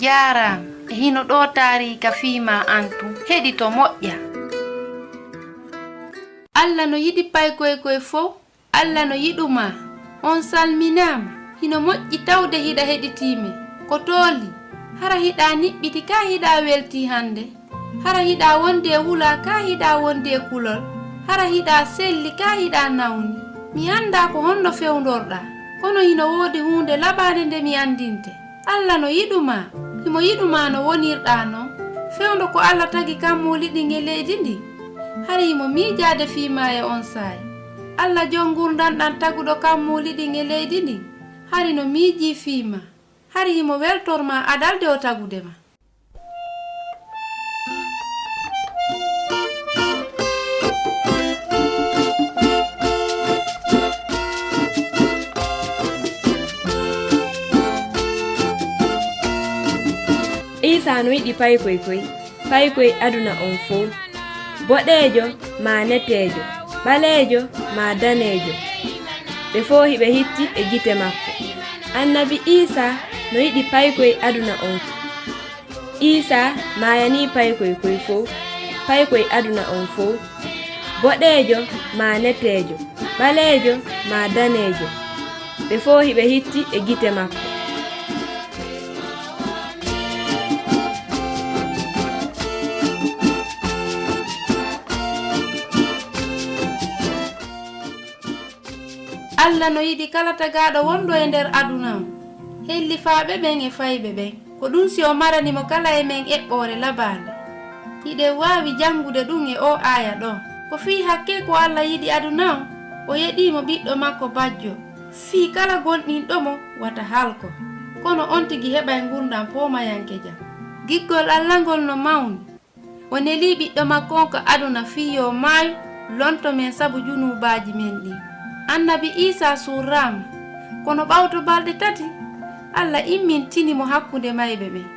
Jaram hino ɗo tarika fiima antu heɗi to moƴƴa. Allah no yiɗi paykoykoy fof, Allah no yiɗu-maa. On salminama hino moƴƴi tawde hiɗa heɗitime ko tooli. Hara hiɗa niɓɓiti ka hiɗa welti hande. Hara hiɗa wonde wula ka hiɗa wonde kulol. Hara hiɗa selli ka hiɗa nawni. Mi anda ko honno fewndorɗa, kono hino woodi hunde labade nde mi andinte. Allah no yiɗu-maa. Himo yiɗu-maa no wonirɗa no. Fewndo ko Allah tagi kammoliɗi nge leydi ndi. Hari himo miijade fiima e on saay. Allah jon gurdam ɗan taguɗo kammoliɗi nge leydi ndi. Hari no miiji fiima. Hari himo weltorma adalde o tagudema. Isa no yiɗi paykoy aduna on fof. Boɗeejo ma neteejo, ɓaleejo ma daneejo, ɓe fof hiɓe hitti e gite makko. Annabi Isa no yiɗi paykoy aduna on. Isa mayani paykoy fof, paykoy aduna on fof. Boɗeejo ma neteejo, ɓaleejo ma daneejo, ɓe fof hiɓe hitti e gite makko. Allah no yiɗi kala tagaɗo wondo e nder aduna o. Hellifaaɓe ɓen e fayɓe ɓen ko ɗum si o maranimo kala e men eɓɓore labande. Hiɗe wawi jangude ɗum e o aya ɗo. Ko fii hakke ko Allah yiɗi aduna o yeɗimo ɓiɗɗo makko bajjo. Fii kala gonɗinɗomo wata halko, kono on tigi heɓay gurdam pomayanke jam. Giggol Allah ngol no mawni. O neli ɓiɗɗo makko on ko aduna fii yo maayu lonto men sabu junubaji men ɗi. Annabi Isa surrama, kono ɓawto balɗe 3 Allah immintinimo hakkunde mayɓe ɓen.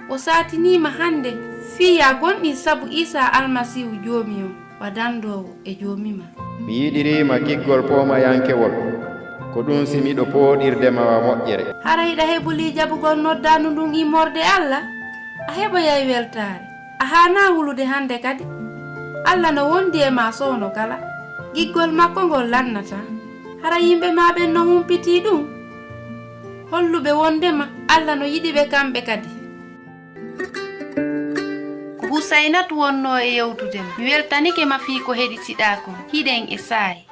O satinima hande fiya gonɗin sabu Isa almasihu joomi o wadandowo e joomima. Mi yiɗirima giggol pomayankewol, ko ɗum si miɗo pooɗirdema wa moƴƴere. Hara hiɗa heɓuli jabugol noddanu ndun immorde Allah, a heɓoyay weltare. A hana hulude hande kadi. Allah no wondi e ma sowno kala. Giggol makko ngol lannata. Hara yimɓe ma ɓen no humpiti ɗum. Holluɓe wondema Allah no yiɗiɓe kamɓe kadi. Ko Husainatu wonno e yewtudema. Mi weltanike ma fii ko heɗitiɗa kon hiɗen e saayi.